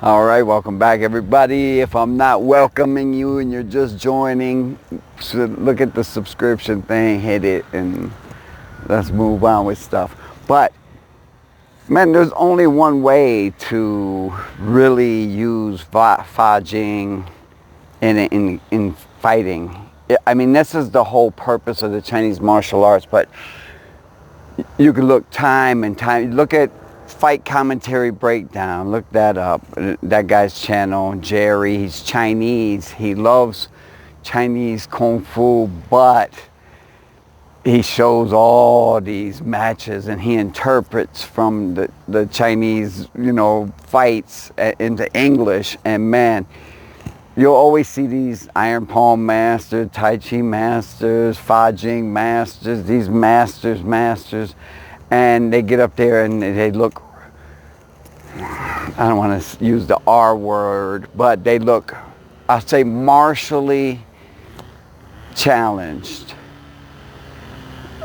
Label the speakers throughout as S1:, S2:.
S1: All right, welcome back, everybody. If I'm not welcoming you and you're just joining, so look at the subscription thing, hit it, and let's move on with stuff. But man, there's only one way to really use Fa Jing in fighting. I mean, this is the whole purpose of the Chinese martial arts. But you can look time and time. Look at Fight Commentary Breakdown. Look that up. That guy's channel, Jerry. He's Chinese. He loves Chinese Kung Fu, but he shows all these matches and he interprets from the Chinese, fights into English. And man, you'll always see these Iron Palm masters, Tai Chi masters, Fa Jing masters, these masters, and they get up there and they look, I don't want to use the R word, but they look, I'll say, martially challenged.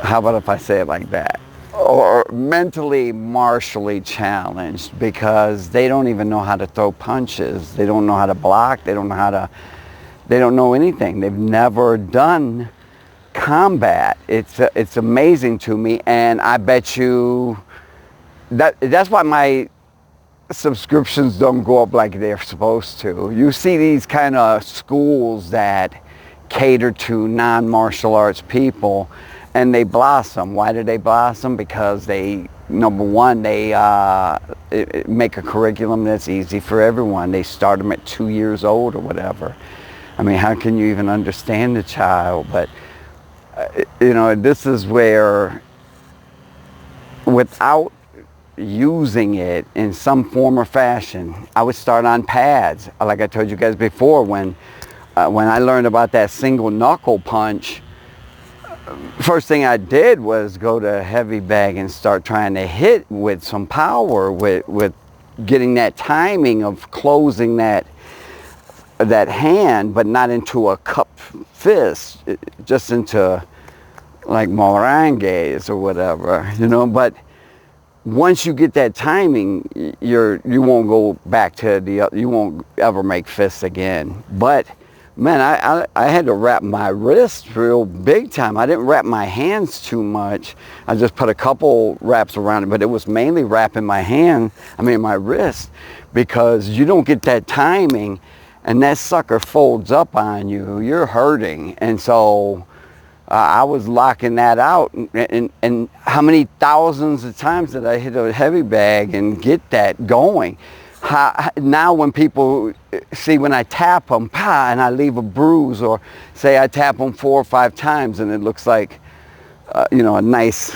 S1: How about if I say it like that? Or mentally, martially challenged, because they don't even know how to throw punches. They don't know how to block. They don't know anything. They've never done combat. It's amazing to me, and I bet you that's why my subscriptions don't go up like they're supposed to. You see these kind of schools that cater to non-martial arts people, and they blossom. Why do they blossom? Because they, number one, they make a curriculum that's easy for everyone. They start them at 2 years old or whatever. I mean, how can you even understand a child? But this is where, without using it in some form or fashion, I would start on pads. Like I told you guys before, when I learned about that single knuckle punch, first thing I did was go to heavy bag and start trying to hit with some power, with getting that timing of closing that hand, but not into a cupped fist, just into like merengues or whatever, But once you get that timing, you won't go back to you won't ever make fists again. But man, I had to wrap my wrist real big time. I didn't wrap my hands too much. I just put a couple wraps around it, but it was mainly wrapping my wrist, because you don't get that timing and that sucker folds up on you, you're hurting. And so I was locking that out, and how many thousands of times did I hit a heavy bag and get that going? Now when people see when I tap them, and I leave a bruise, or say I tap them 4 or 5 times and it looks like, a nice,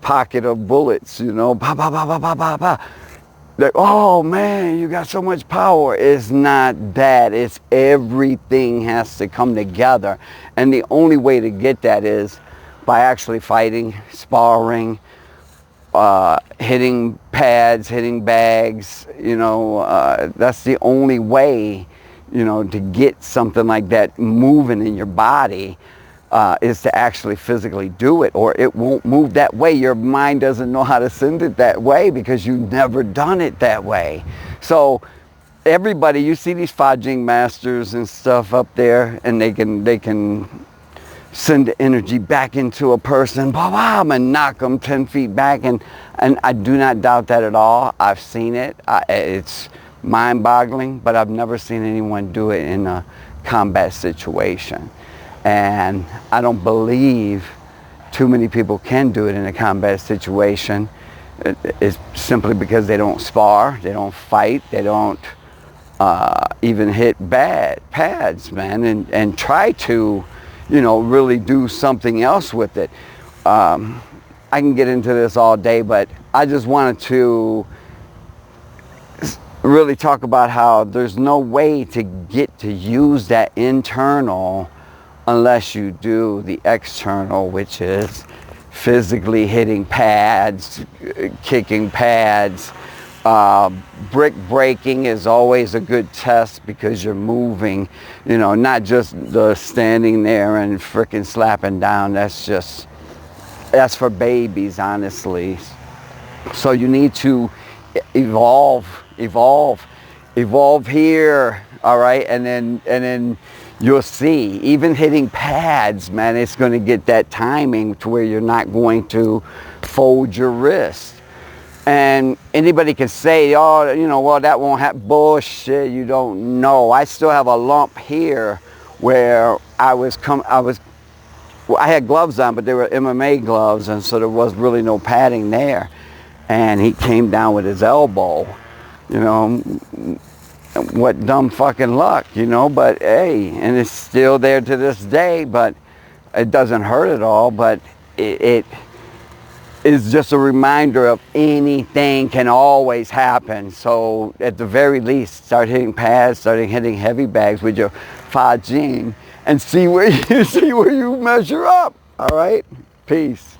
S1: pocket of bullets, pa, pa, pa, pa, pa, pa, pa. Like, oh man, you got so much power. It's not that. It's everything has to come together. And the only way to get that is by actually fighting, sparring, hitting pads, hitting bags. That's the only way, to get something like that moving in your body. Is to actually physically do it, or it won't move that way. Your mind doesn't know how to send it that way because you've never done it that way. So everybody, you see these Fa Jing masters and stuff up there, and they can send the energy back into a person, bam, and knock them 10 feet back, and I do not doubt that at all. I've seen it. It's mind-boggling, but I've never seen anyone do it in a combat situation. And I don't believe too many people can do it in a combat situation. It's simply because they don't spar, they don't fight, they don't even hit bad pads, man, and try to, really do something else with it. I can get into this all day, but I just wanted to really talk about how there's no way to get to use that internal unless you do the external, which is physically hitting pads, kicking pads. Brick breaking is always a good test because you're moving, not just the standing there and frickin' slapping down. That's for babies, honestly. So you need to evolve evolve here, all right, and then you'll see. Even hitting pads, man, it's going to get that timing to where you're not going to fold your wrist. And anybody can say, oh, you know, well, that won't happen. Bullshit, you don't know. I still have a lump here where I had gloves on, but they were MMA gloves, and so there was really no padding there. And he came down with his elbow, you know, what dumb fucking luck, you know, but hey, and it's still there to this day, but it doesn't hurt at all, but it is just a reminder of anything can always happen. So at the very least, start hitting pads, start hitting heavy bags with your Fa Jing, and see where you measure up. All right, peace.